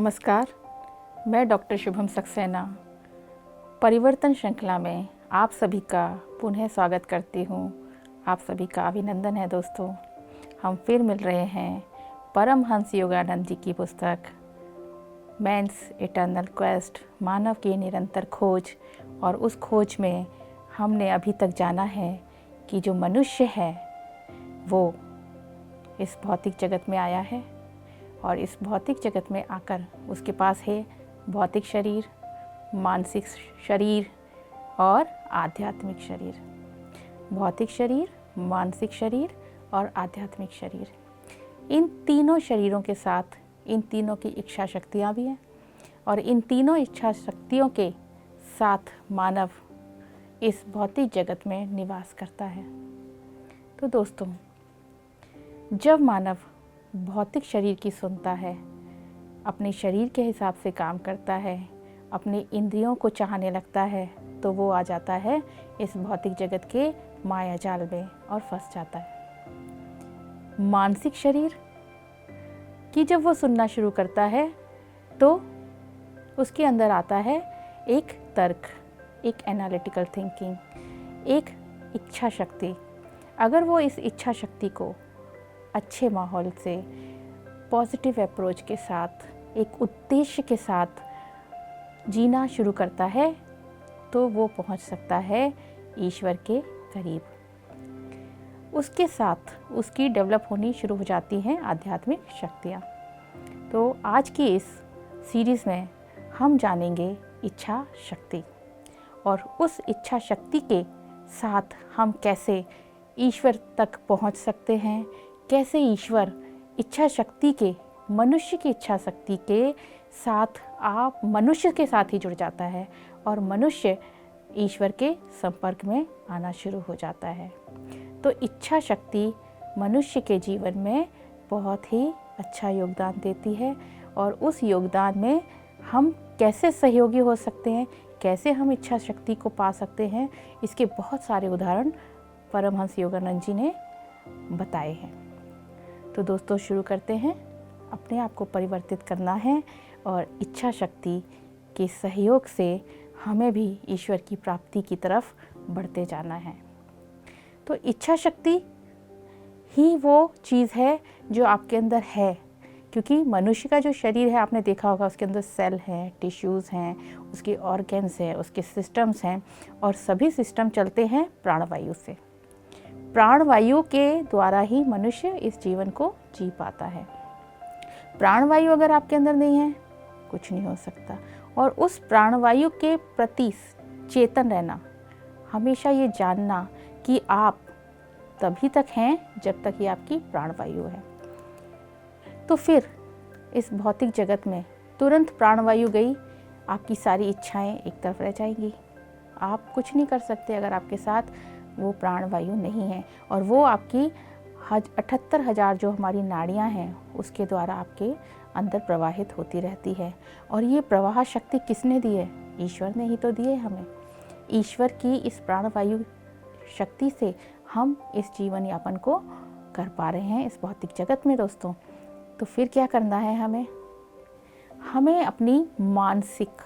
नमस्कार, मैं डॉक्टर शुभम सक्सेना परिवर्तन श्रृंखला में आप सभी का पुनः स्वागत करती हूँ। आप सभी का अभिनंदन है दोस्तों। हम फिर मिल रहे हैं परमहंस योगानंद जी की पुस्तक मैन्स इटर्नल क्वेस्ट, मानव की निरंतर खोज। और उस खोज में हमने अभी तक जाना है कि जो मनुष्य है वो इस भौतिक जगत में आया है और इस भौतिक जगत में आकर उसके पास है भौतिक शरीर, मानसिक शरीर और आध्यात्मिक शरीर। भौतिक शरीर, मानसिक शरीर और आध्यात्मिक शरीर, इन तीनों शरीरों के साथ इन तीनों की इच्छा शक्तियाँ भी हैं और इन तीनों इच्छा शक्तियों के साथ मानव इस भौतिक जगत में निवास करता है। तो दोस्तों, जब मानव भौतिक शरीर की सुनता है, अपने शरीर के हिसाब से काम करता है, अपने इंद्रियों को चाहने लगता है, तो वो आ जाता है इस भौतिक जगत के माया जाल में और फंस जाता है। मानसिक शरीर की जब वो सुनना शुरू करता है तो उसके अंदर आता है एक तर्क, एक एनालिटिकल थिंकिंग, एक इच्छा शक्ति। अगर वो इस इच्छा शक्ति को अच्छे माहौल से, पॉजिटिव अप्रोच के साथ, एक उद्देश्य के साथ जीना शुरू करता है तो वो पहुंच सकता है ईश्वर के करीब। उसके साथ उसकी डेवलप होनी शुरू हो जाती हैं आध्यात्मिक शक्तियाँ। तो आज की इस सीरीज़ में हम जानेंगे इच्छा शक्ति और उस इच्छा शक्ति के साथ हम कैसे ईश्वर तक पहुंच सकते हैं, कैसे ईश्वर इच्छा शक्ति के, मनुष्य की इच्छा शक्ति के साथ आप मनुष्य के साथ ही जुड़ जाता है और मनुष्य ईश्वर के संपर्क में आना शुरू हो जाता है। तो इच्छा शक्ति मनुष्य के जीवन में बहुत ही अच्छा योगदान देती है और उस योगदान में हम कैसे सहयोगी हो सकते हैं, कैसे हम इच्छा शक्ति को पा सकते हैं, इसके बहुत सारे उदाहरण परमहंस योगानंद जी ने बताए हैं। तो दोस्तों, शुरू करते हैं। अपने आप को परिवर्तित करना है और इच्छा शक्ति के सहयोग से हमें भी ईश्वर की प्राप्ति की तरफ बढ़ते जाना है। तो इच्छा शक्ति ही वो चीज़ है जो आपके अंदर है, क्योंकि मनुष्य का जो शरीर है आपने देखा होगा, उसके अंदर सेल हैं, टिश्यूज़ हैं, उसके ऑर्गन्स हैं, उसके सिस्टम्स हैं और सभी सिस्टम चलते हैं प्राणवायु से। प्राणवायु के द्वारा ही मनुष्य इस जीवन को जी पाता है। प्राणवायु अगर आपके अंदर नहीं है, कुछ नहीं हो सकता। और उस प्राणवायु के प्रति चेतन रहना, हमेशा ये जानना कि आप तभी तक हैं जब तक ये आपकी प्राणवायु है। तो फिर इस भौतिक जगत में तुरंत प्राणवायु गई, आपकी सारी इच्छाएं एक तरफ रह जाएंगी। आप कुछ नहीं कर सकते अगर आपके साथ वो प्राणवायु नहीं है। और वो आपकी 78,000 जो हमारी नाड़ियाँ हैं उसके द्वारा आपके अंदर प्रवाहित होती रहती है। और ये प्रवाह शक्ति किसने दी है? ईश्वर ने ही तो दी है हमें। ईश्वर की इस प्राणवायु शक्ति से हम इस जीवन यापन को कर पा रहे हैं इस भौतिक जगत में दोस्तों। तो फिर क्या करना है हमें अपनी मानसिक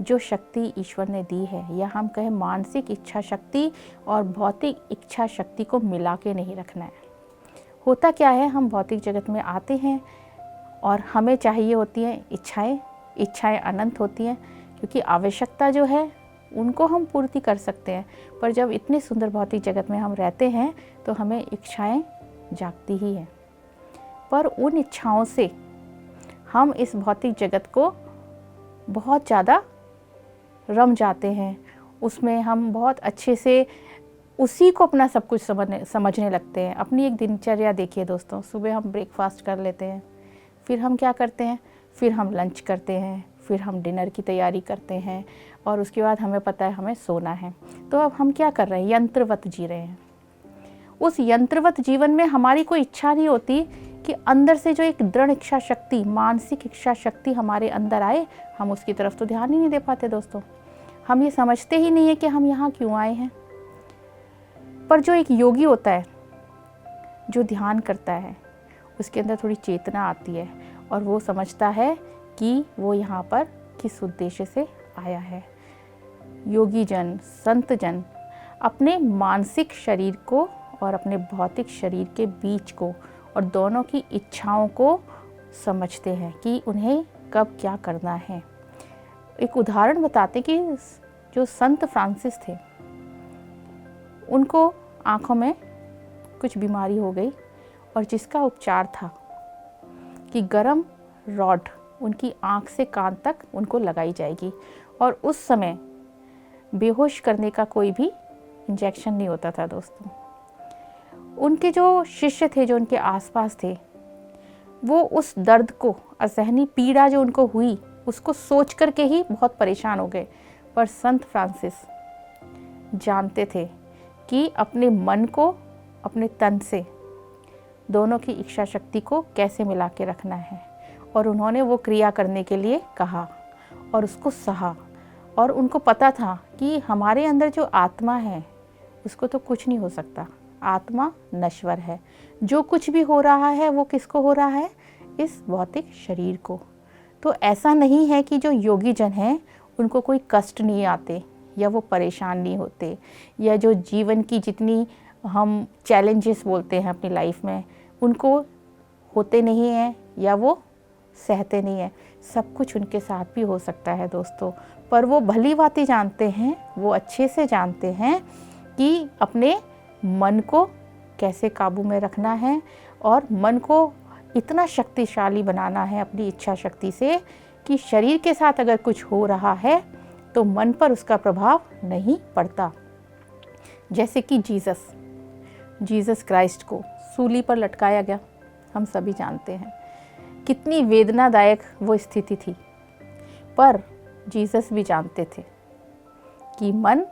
जो शक्ति ईश्वर ने दी है, या हम कहें मानसिक इच्छा शक्ति और भौतिक इच्छा शक्ति को मिला के नहीं रखना है। होता क्या है, हम भौतिक जगत में आते हैं और हमें चाहिए होती हैं इच्छाएं अनंत होती हैं, क्योंकि आवश्यकता जो है उनको हम पूर्ति कर सकते हैं। पर जब इतने सुंदर भौतिक जगत में हम रहते हैं तो हमें इच्छाएं जागती ही हैं। पर उन इच्छाओं से हम इस भौतिक जगत को बहुत ज़्यादा रम जाते हैं, उसमें हम बहुत अच्छे से उसी को अपना सब कुछ समझने लगते हैं। अपनी एक दिनचर्या देखिए दोस्तों, सुबह हम ब्रेकफास्ट कर लेते हैं, फिर हम क्या करते हैं, फिर हम लंच करते हैं, फिर हम डिनर की तैयारी करते हैं और उसके बाद हमें पता है हमें सोना है। तो अब हम क्या कर रहे हैं, यंत्रवत जी रहे हैं। उस यंत्रवत जीवन में हमारी कोई इच्छा नहीं होती कि अंदर से जो एक दृढ़ इच्छा शक्ति, मानसिक इच्छा शक्ति हमारे अंदर आए। हम उसकी तरफ तो ध्यान ही नहीं दे पाते दोस्तों। हम ये समझते ही नहीं है कि हम यहाँ क्यों आए हैं। पर जो एक योगी होता है, जो ध्यान करता है, उसके अंदर थोड़ी चेतना आती है और वो समझता है कि वो यहाँ पर किस उद्देश्य से आया है। योगी जन, संत जन अपने मानसिक शरीर को और अपने भौतिक शरीर के बीच को और दोनों की इच्छाओं को समझते हैं कि उन्हें कब क्या करना है। एक उदाहरण बताते कि जो संत फ्रांसिस थे, उनको आँखों में कुछ बीमारी हो गई और जिसका उपचार था कि गरम रॉड उनकी आँख से कान तक उनको लगाई जाएगी और उस समय बेहोश करने का कोई भी इंजेक्शन नहीं होता था दोस्तों। उनके जो शिष्य थे, जो उनके आसपास थे, वो उस दर्द को, असहनीय पीड़ा जो उनको हुई, उसको सोच करके ही बहुत परेशान हो गए। पर संत फ्रांसिस जानते थे कि अपने मन को अपने तन से दोनों की इच्छा शक्ति को कैसे मिला के रखना है, और उन्होंने वो क्रिया करने के लिए कहा और उसको सहा। और उनको पता था कि हमारे अंदर जो आत्मा है उसको तो कुछ नहीं हो सकता, आत्मा नश्वर है। जो कुछ भी हो रहा है वो किसको हो रहा है? इस भौतिक शरीर को। तो ऐसा नहीं है कि जो योगी जन हैं उनको कोई कष्ट नहीं आते या वो परेशान नहीं होते, या जो जीवन की जितनी हम चैलेंजेस बोलते हैं अपनी लाइफ में उनको होते नहीं हैं या वो सहते नहीं हैं। सब कुछ उनके साथ भी हो सकता है दोस्तों, पर वो भली भांति जानते हैं, वो अच्छे से जानते हैं कि अपने मन को कैसे काबू में रखना है और मन को इतना शक्तिशाली बनाना है अपनी इच्छा शक्ति से कि शरीर के साथ अगर कुछ हो रहा है तो मन पर उसका प्रभाव नहीं पड़ता। जैसे कि जीसस क्राइस्ट को सूली पर लटकाया गया, हम सभी जानते हैं कितनी वेदनादायक वो स्थिति थी, पर जीसस भी जानते थे कि मन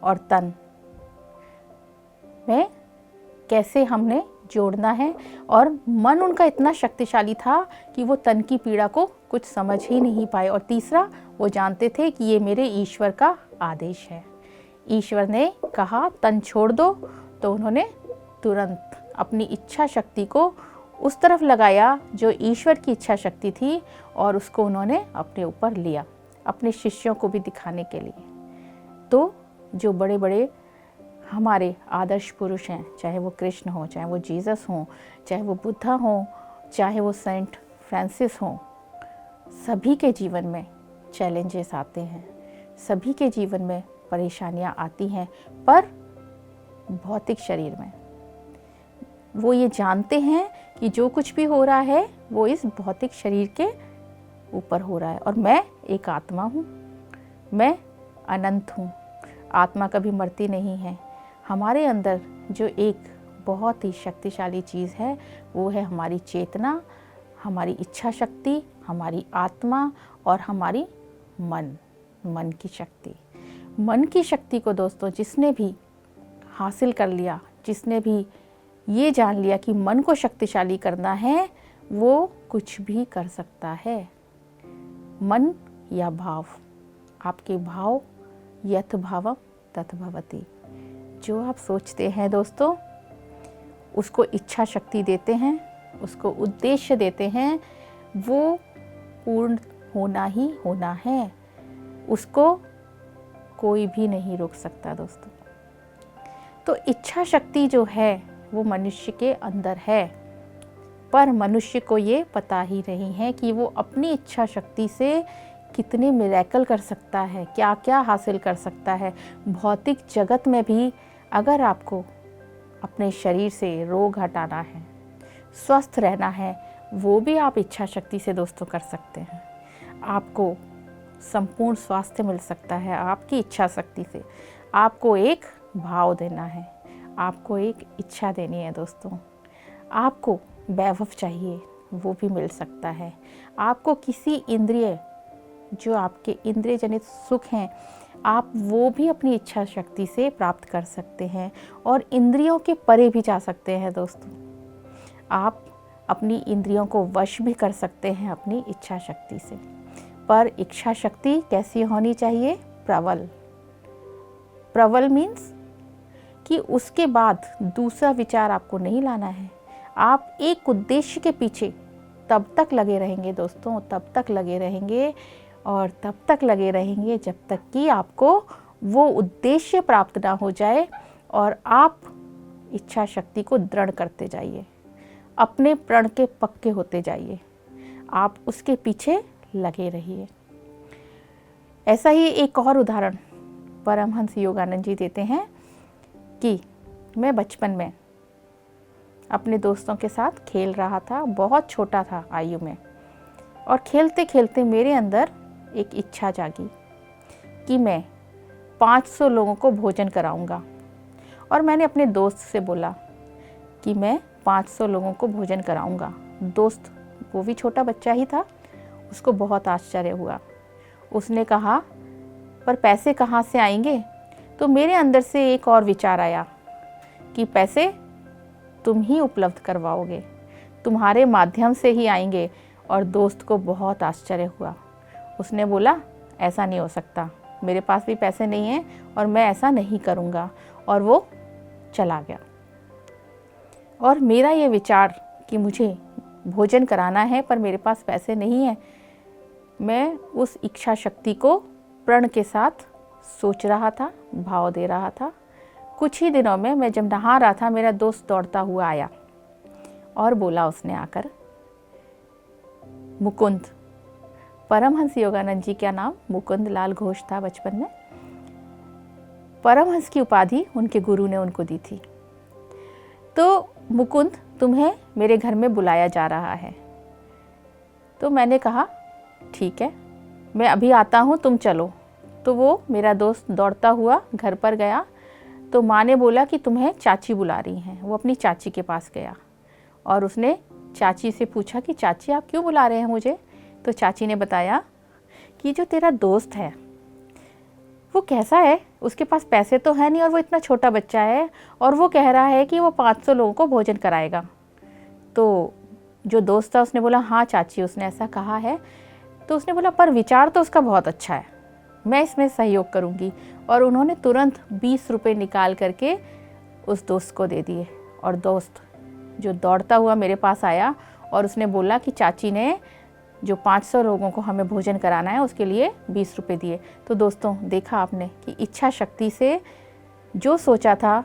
और तन में कैसे हमने जोड़ना है, और मन उनका इतना शक्तिशाली था कि वो तन की पीड़ा को कुछ समझ ही नहीं पाए। और तीसरा, वो जानते थे कि ये मेरे ईश्वर का आदेश है। ईश्वर ने कहा तन छोड़ दो, तो उन्होंने तुरंत अपनी इच्छा शक्ति को उस तरफ लगाया जो ईश्वर की इच्छा शक्ति थी, और उसको उन्होंने अपने ऊपर लिया, अपने शिष्यों को भी दिखाने के लिए। तो जो बड़े बड़े हमारे आदर्श पुरुष हैं, चाहे वो कृष्ण हो, चाहे वो जीसस हों, चाहे वो बुद्धा हों, चाहे वो सेंट फ्रांसिस हों, सभी के जीवन में चैलेंजेस आते हैं, सभी के जीवन में परेशानियां आती हैं, पर भौतिक शरीर में वो ये जानते हैं कि जो कुछ भी हो रहा है वो इस भौतिक शरीर के ऊपर हो रहा है, और मैं एक आत्मा हूँ, मैं अनंत हूँ, आत्मा कभी मरती नहीं है। हमारे अंदर जो एक बहुत ही शक्तिशाली चीज़ है वो है हमारी चेतना, हमारी इच्छा शक्ति, हमारी आत्मा और हमारी मन की शक्ति। मन की शक्ति को दोस्तों जिसने भी हासिल कर लिया, जिसने भी ये जान लिया कि मन को शक्तिशाली करना है, वो कुछ भी कर सकता है। मन या भाव, आपके भाव यथ भावम तथ भवति। जो आप सोचते हैं दोस्तों, उसको इच्छा शक्ति देते हैं, उसको उद्देश्य देते हैं, वो पूर्ण होना ही होना है, उसको कोई भी नहीं रोक सकता दोस्तों। तो इच्छा शक्ति जो है वो मनुष्य के अंदर है, पर मनुष्य को ये पता ही नहीं है कि वो अपनी इच्छा शक्ति से कितने मिरेकल कर सकता है, क्या क्या हासिल कर सकता है। भौतिक जगत में भी अगर आपको अपने शरीर से रोग हटाना है, स्वस्थ रहना है, वो भी आप इच्छा शक्ति से दोस्तों कर सकते हैं। आपको संपूर्ण स्वास्थ्य मिल सकता है आपकी इच्छा शक्ति से। आपको एक भाव देना है, आपको एक इच्छा देनी है दोस्तों। आपको वैभव चाहिए, वो भी मिल सकता है। आपको किसी इंद्रिय, जो आपके इंद्रिय जनित सुख हैं, आप वो भी अपनी इच्छा शक्ति से प्राप्त कर सकते हैं, और इंद्रियों के परे भी जा सकते हैं दोस्तों। आप अपनी इंद्रियों को वश भी कर सकते हैं अपनी इच्छा शक्ति से। पर इच्छा शक्ति कैसी होनी चाहिए? प्रबल। प्रबल मीन्स कि उसके बाद दूसरा विचार आपको नहीं लाना है। आप एक उद्देश्य के पीछे तब तक लगे रहेंगे दोस्तों, तब तक लगे रहेंगे और तब तक लगे रहेंगे जब तक कि आपको वो उद्देश्य प्राप्त ना हो जाए और आप इच्छा शक्ति को दृढ़ करते जाइए, अपने प्रण के पक्के होते जाइए, आप उसके पीछे लगे रहिए। ऐसा ही एक और उदाहरण परमहंस योगानंद जी देते हैं कि मैं बचपन में अपने दोस्तों के साथ खेल रहा था, बहुत छोटा था आयु में, और खेलते खेलते मेरे अंदर एक इच्छा जागी कि मैं 500 लोगों को भोजन कराऊंगा। और मैंने अपने दोस्त से बोला कि मैं 500 लोगों को भोजन कराऊंगा। दोस्त वो भी छोटा बच्चा ही था, उसको बहुत आश्चर्य हुआ। उसने कहा पर पैसे कहाँ से आएंगे? तो मेरे अंदर से एक और विचार आया कि पैसे तुम ही उपलब्ध करवाओगे, तुम्हारे माध्यम से ही आएंगे। और दोस्त को बहुत आश्चर्य हुआ। उसने बोला ऐसा नहीं हो सकता, मेरे पास भी पैसे नहीं हैं और मैं ऐसा नहीं करूँगा। और वो चला गया। और मेरा ये विचार कि मुझे भोजन कराना है पर मेरे पास पैसे नहीं हैं, मैं उस इच्छा शक्ति को प्रण के साथ सोच रहा था, भाव दे रहा था। कुछ ही दिनों में मैं जब नहा रहा था, मेरा दोस्त दौड़ता हुआ आया और बोला उसने आकर, मुकुंद, परमहंस योगानंद जी का नाम मुकुंद लाल घोष था बचपन में। परमहंस की उपाधि उनके गुरु ने उनको दी थी। तो मुकुंद, तुम्हें मेरे घर में बुलाया जा रहा है। तो मैंने कहा ठीक है, मैं अभी आता हूँ, तुम चलो। तो वो मेरा दोस्त दौड़ता हुआ घर पर गया। तो माँ ने बोला कि तुम्हें चाची बुला रही हैं। वो अपनी चाची के पास गया और उसने चाची से पूछा कि चाची आप क्यों बुला रहे हैं मुझे? तो चाची ने बताया कि जो तेरा दोस्त है वो कैसा है, उसके पास पैसे तो है नहीं और वो इतना छोटा बच्चा है और वो कह रहा है कि वो 500 लोगों को भोजन कराएगा। तो जो दोस्त था उसने बोला हाँ चाची, उसने ऐसा कहा है। तो उसने बोला पर विचार तो उसका बहुत अच्छा है, मैं इसमें सहयोग करूँगी। और उन्होंने तुरंत 20 रुपये निकाल करके उस दोस्त को दे दिए। और दोस्त जो दौड़ता हुआ मेरे पास आया और उसने बोला कि चाची ने जो 500 लोगों को हमें भोजन कराना है उसके लिए 20 रुपये दिए। तो दोस्तों देखा आपने कि इच्छा शक्ति से जो सोचा था,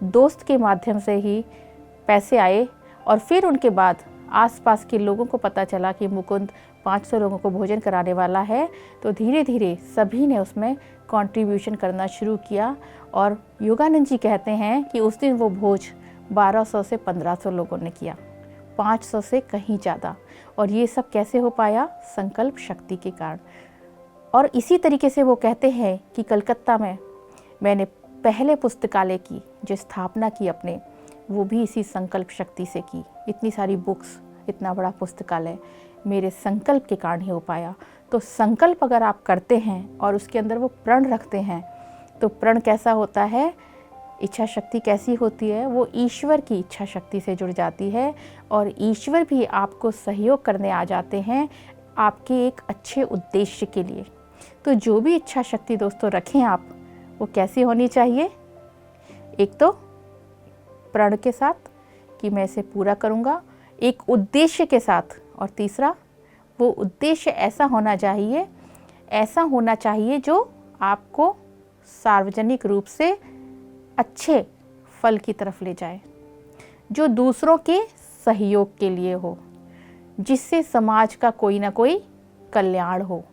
दोस्त के माध्यम से ही पैसे आए। और फिर उनके बाद आसपास के लोगों को पता चला कि मुकुंद 500 लोगों को भोजन कराने वाला है। तो धीरे धीरे सभी ने उसमें कंट्रीब्यूशन करना शुरू किया। और योगानंद जी कहते हैं कि उस दिन वो भोज 1200 से 1500 लोगों ने किया, 500 से कहीं ज़्यादा। और ये सब कैसे हो पाया? संकल्प शक्ति के कारण। और इसी तरीके से वो कहते हैं कि कलकत्ता में मैंने पहले पुस्तकालय की जो स्थापना की अपने, वो भी इसी संकल्प शक्ति से की। इतनी सारी बुक्स, इतना बड़ा पुस्तकालय मेरे संकल्प के कारण ही हो पाया। तो संकल्प अगर आप करते हैं और उसके अंदर वो प्रण रखते हैं तो प्रण कैसा होता है, इच्छा शक्ति कैसी होती है, वो ईश्वर की इच्छा शक्ति से जुड़ जाती है। और ईश्वर भी आपको सहयोग करने आ जाते हैं आपके एक अच्छे उद्देश्य के लिए। तो जो भी इच्छा शक्ति दोस्तों रखें आप, वो कैसी होनी चाहिए? एक तो प्रण के साथ कि मैं इसे पूरा करूँगा, एक उद्देश्य के साथ, और तीसरा वो उद्देश्य ऐसा होना चाहिए जो आपको सार्वजनिक रूप से अच्छे फल की तरफ ले जाए, जो दूसरों के सहयोग के लिए हो, जिससे समाज का कोई ना कोई कल्याण हो।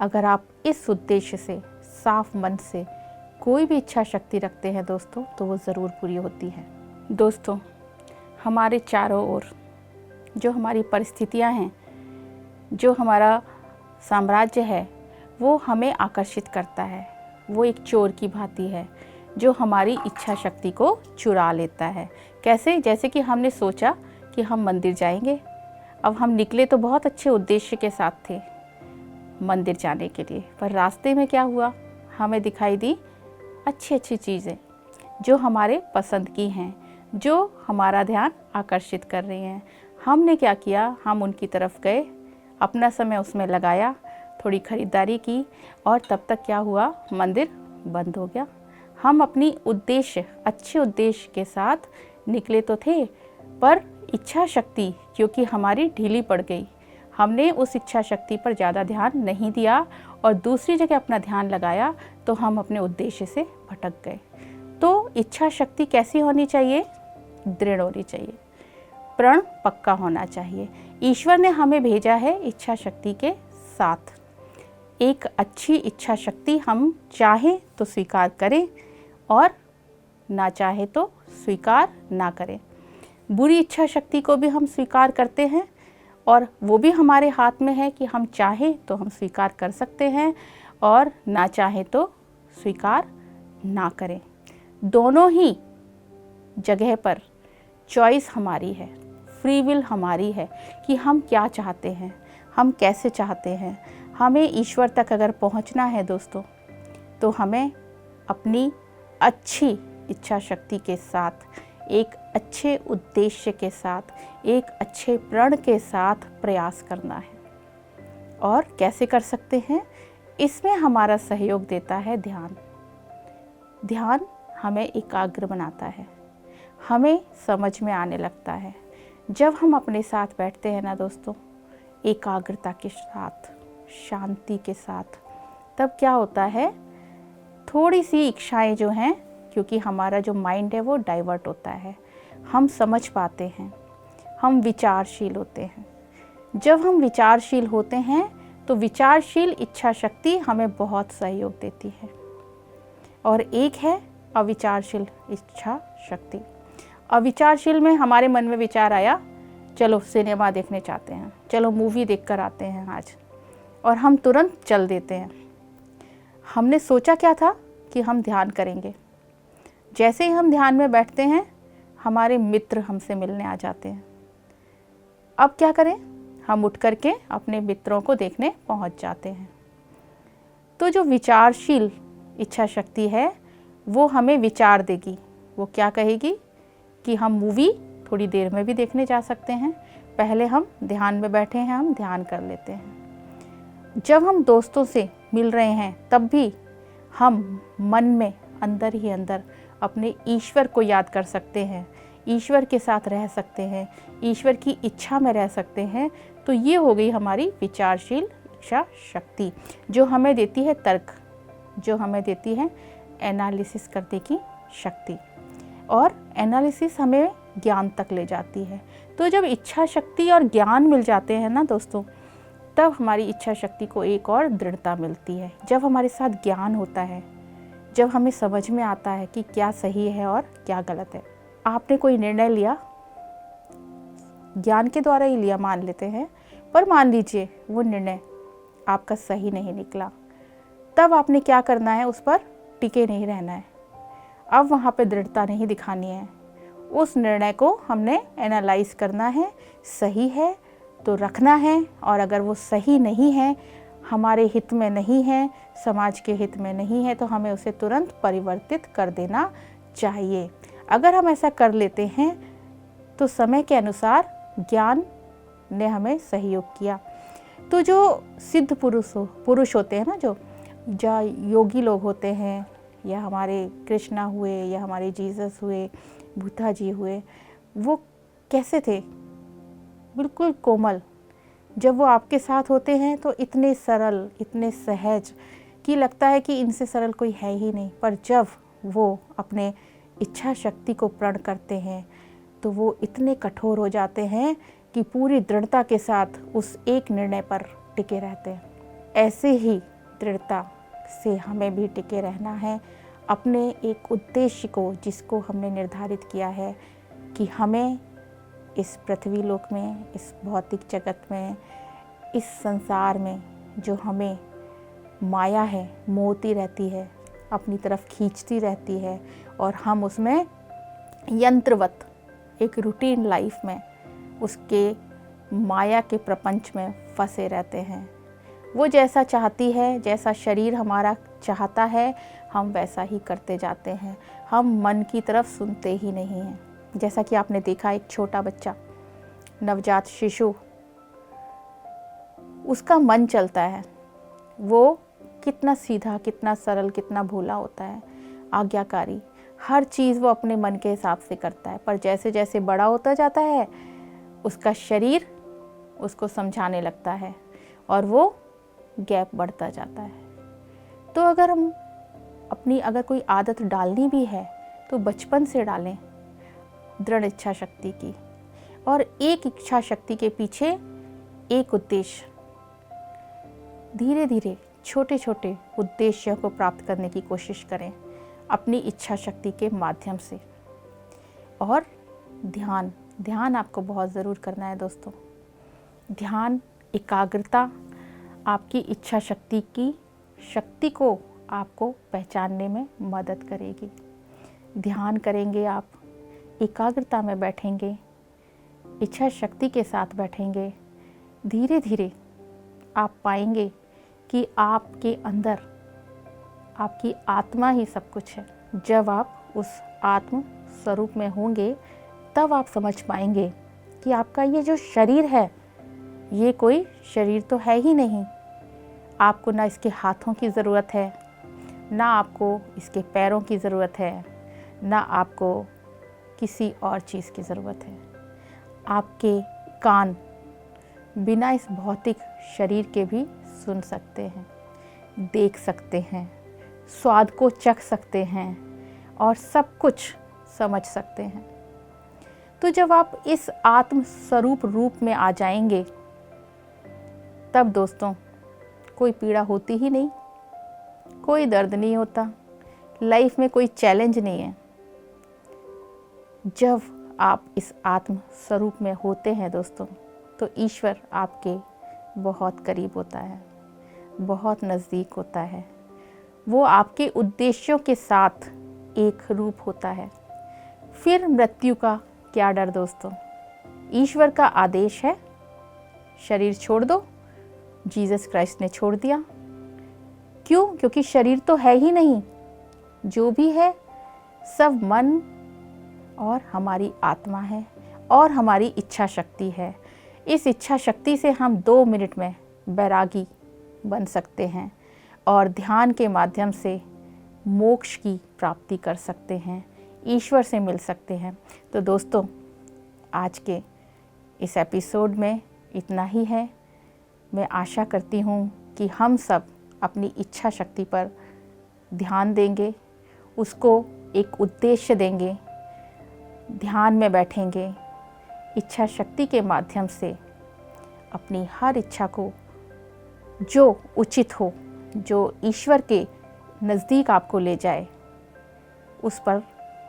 अगर आप इस उद्देश्य से साफ मन से कोई भी इच्छा शक्ति रखते हैं दोस्तों, तो वो ज़रूर पूरी होती है। दोस्तों, हमारे चारों ओर जो हमारी परिस्थितियां हैं, जो हमारा साम्राज्य है, वो हमें आकर्षित करता है। वो एक चोर की भांति है जो हमारी इच्छा शक्ति को चुरा लेता है। कैसे? जैसे कि हमने सोचा कि हम मंदिर जाएंगे। अब हम निकले तो बहुत अच्छे उद्देश्य के साथ थे मंदिर जाने के लिए, पर रास्ते में क्या हुआ, हमें दिखाई दी अच्छी अच्छी चीज़ें जो हमारे पसंद की हैं, जो हमारा ध्यान आकर्षित कर रही हैं। हमने क्या किया, हम उनकी तरफ गए, अपना समय उसमें लगाया, थोड़ी खरीदारी की, और तब तक क्या हुआ, मंदिर बंद हो गया। हम अपनी उद्देश्य, अच्छे उद्देश्य के साथ निकले तो थे, पर इच्छा शक्ति क्योंकि हमारी ढीली पड़ गई, हमने उस इच्छा शक्ति पर ज़्यादा ध्यान नहीं दिया और दूसरी जगह अपना ध्यान लगाया, तो हम अपने उद्देश्य से भटक गए। तो इच्छा शक्ति कैसी होनी चाहिए? दृढ़ होनी चाहिए, प्रण पक्का होना चाहिए। ईश्वर ने हमें भेजा है इच्छा शक्ति के साथ। एक अच्छी इच्छा शक्ति हम चाहें तो स्वीकार करें और ना चाहे तो स्वीकार ना करें। बुरी इच्छा शक्ति को भी हम स्वीकार करते हैं और वो भी हमारे हाथ में है कि हम चाहें तो हम स्वीकार कर सकते हैं और ना चाहे तो स्वीकार ना करें। दोनों ही जगह पर चॉइस हमारी है, फ्री विल हमारी है कि हम क्या चाहते हैं, हम कैसे चाहते हैं। हमें ईश्वर तक अगर पहुंचना है दोस्तों, तो हमें अपनी अच्छी इच्छा शक्ति के साथ, एक अच्छे उद्देश्य के साथ, एक अच्छे प्रण के साथ प्रयास करना है। और कैसे कर सकते हैं? इसमें हमारा सहयोग देता है ध्यान। ध्यान हमें एकाग्र बनाता है, हमें समझ में आने लगता है। जब हम अपने साथ बैठते हैं ना दोस्तों, एकाग्रता के साथ, शांति के साथ, तब क्या होता है, थोड़ी सी इच्छाएं जो हैं, क्योंकि हमारा जो माइंड है वो डाइवर्ट होता है, हम समझ पाते हैं, हम विचारशील होते हैं। जब हम विचारशील होते हैं तो विचारशील इच्छा शक्ति हमें बहुत सहयोग देती है। और एक है अविचारशील इच्छा शक्ति। अविचारशील में हमारे मन में विचार आया, चलो सिनेमा देखने चाहते हैं, चलो मूवी देख कर आते हैं आज, और हम तुरंत चल देते हैं। हमने सोचा क्या था कि हम ध्यान करेंगे। जैसे ही हम ध्यान में बैठते हैं, हमारे मित्र हमसे मिलने आ जाते हैं। अब क्या करें? हम उठ करके अपने मित्रों को देखने पहुंच जाते हैं। तो जो विचारशील इच्छा शक्ति है वो हमें विचार देगी। वो क्या कहेगी कि हम मूवी थोड़ी देर में भी देखने जा सकते हैं, पहले हम ध्यान में बैठे हैं, हम ध्यान कर लेते हैं। जब हम दोस्तों से मिल रहे हैं तब भी हम मन में अंदर ही अंदर अपने ईश्वर को याद कर सकते हैं, ईश्वर के साथ रह सकते हैं, ईश्वर की इच्छा में रह सकते हैं। तो ये हो गई हमारी विचारशील इच्छा शक्ति, जो हमें देती है तर्क, जो हमें देती है एनालिसिस करने की शक्ति, और एनालिसिस हमें ज्ञान तक ले जाती है। तो जब इच्छा शक्ति और ज्ञान मिल जाते हैं ना दोस्तों, तब हमारी इच्छा शक्ति को एक और दृढ़ता मिलती है। जब हमारे साथ ज्ञान होता है, जब हमें समझ में आता है कि क्या सही है और क्या गलत है। आपने कोई निर्णय लिया, ज्ञान के द्वारा ही लिया मान लेते हैं, पर मान लीजिए वो निर्णय आपका सही नहीं निकला, तब आपने क्या करना है? उस पर टिके नहीं रहना है। अब वहाँ पे दृढ़ता नहीं दिखानी है, उस निर्णय को हमने एनालाइज करना है। सही है तो रखना है, और अगर वो सही नहीं है, हमारे हित में नहीं है, समाज के हित में नहीं है, तो हमें उसे तुरंत परिवर्तित कर देना चाहिए। अगर हम ऐसा कर लेते हैं तो समय के अनुसार ज्ञान ने हमें सहयोग किया। तो जो सिद्ध पुरुष होते हैं ना, जो योगी लोग होते हैं, या हमारे कृष्णा हुए, या हमारे जीसस हुए, बुद्धा जी हुए, वो कैसे थे? बिल्कुल कोमल। जब वो आपके साथ होते हैं तो इतने सरल, इतने सहज कि लगता है कि इनसे सरल कोई है ही नहीं। पर जब वो अपने इच्छा शक्ति को प्रण करते हैं तो वो इतने कठोर हो जाते हैं कि पूरी दृढ़ता के साथ उस एक निर्णय पर टिके रहते हैं। ऐसे ही दृढ़ता से हमें भी टिके रहना है अपने एक उद्देश्य को, जिसको हमने निर्धारित किया है कि हमें इस पृथ्वी लोक में, इस भौतिक जगत में, इस संसार में जो हमें माया है, मोहती रहती है, अपनी तरफ खींचती रहती है, और हम उसमें यंत्रवत एक रूटीन लाइफ में, उसके माया के प्रपंच में फंसे रहते हैं। वो जैसा चाहती है, जैसा शरीर हमारा चाहता है, हम वैसा ही करते जाते हैं। हम मन की तरफ सुनते ही नहीं हैं। जैसा कि आपने देखा, एक छोटा बच्चा, नवजात शिशु, उसका मन चलता है, वो कितना सीधा, कितना सरल, कितना भोला होता है, आज्ञाकारी, हर चीज़ वो अपने मन के हिसाब से करता है। पर जैसे जैसे बड़ा होता जाता है, उसका शरीर उसको समझाने लगता है और वो गैप बढ़ता जाता है। तो अगर हम अगर कोई आदत डालनी भी है तो बचपन से डालें, दृढ़ इच्छा शक्ति की, और एक इच्छा शक्ति के पीछे एक उद्देश्य। धीरे धीरे छोटे छोटे उद्देश्यों को प्राप्त करने की कोशिश करें अपनी इच्छा शक्ति के माध्यम से। और ध्यान आपको बहुत ज़रूर करना है दोस्तों। ध्यान, एकाग्रता आपकी इच्छा शक्ति की शक्ति को आपको पहचानने में मदद करेगी। ध्यान करेंगे आप, एकाग्रता में बैठेंगे, इच्छा शक्ति के साथ बैठेंगे, धीरे धीरे आप पाएंगे कि आपके अंदर आपकी आत्मा ही सब कुछ है। जब आप उस आत्म स्वरूप में होंगे तब आप समझ पाएंगे कि आपका ये जो शरीर है ये कोई शरीर तो है ही नहीं। आपको ना इसके हाथों की ज़रूरत है, ना आपको इसके पैरों की ज़रूरत है, ना आपको किसी और चीज़ की ज़रूरत है। आपके कान बिना इस भौतिक शरीर के भी सुन सकते हैं, देख सकते हैं, स्वाद को चख सकते हैं और सब कुछ समझ सकते हैं। तो जब आप इस आत्म स्वरूप रूप में आ जाएंगे तब दोस्तों कोई पीड़ा होती ही नहीं, कोई दर्द नहीं होता, लाइफ में कोई चैलेंज नहीं है। जब आप इस आत्म स्वरूप में होते हैं दोस्तों तो ईश्वर आपके बहुत करीब होता है, बहुत नज़दीक होता है। वो आपके उद्देश्यों के साथ एक रूप होता है। फिर मृत्यु का क्या डर दोस्तों। ईश्वर का आदेश है, शरीर छोड़ दो। जीसस क्राइस्ट ने छोड़ दिया। क्यों? क्योंकि शरीर तो है ही नहीं, जो भी है सब मन और हमारी आत्मा है और हमारी इच्छा शक्ति है। इस इच्छा शक्ति से हम 2 मिनट में बैरागी बन सकते हैं और ध्यान के माध्यम से मोक्ष की प्राप्ति कर सकते हैं, ईश्वर से मिल सकते हैं। तो दोस्तों आज के इस एपिसोड में इतना ही है। मैं आशा करती हूँ कि हम सब अपनी इच्छा शक्ति पर ध्यान देंगे, उसको एक उद्देश्य देंगे, ध्यान में बैठेंगे, इच्छा शक्ति के माध्यम से अपनी हर इच्छा को जो उचित हो, जो ईश्वर के नज़दीक आपको ले जाए, उस पर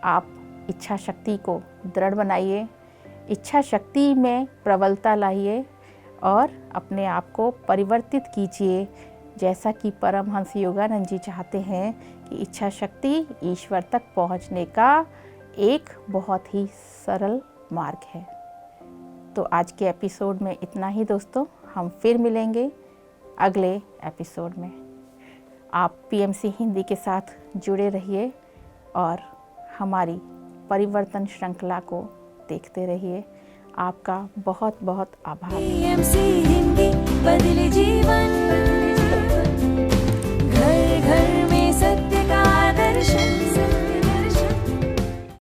आप इच्छा शक्ति को दृढ़ बनाइए, इच्छा शक्ति में प्रबलता लाइए और अपने आप को परिवर्तित कीजिए, जैसा कि परमहंस योगानंद जी चाहते हैं कि इच्छा शक्ति ईश्वर तक पहुंचने का एक बहुत ही सरल मार्ग है। तो आज के एपिसोड में इतना ही दोस्तों, हम फिर मिलेंगे अगले एपिसोड में। आप PMC हिंदी के साथ जुड़े रहिए और हमारी परिवर्तन श्रृंखला को देखते रहिए। आपका बहुत बहुत आभार। PMC हिंदी बदले जीवन।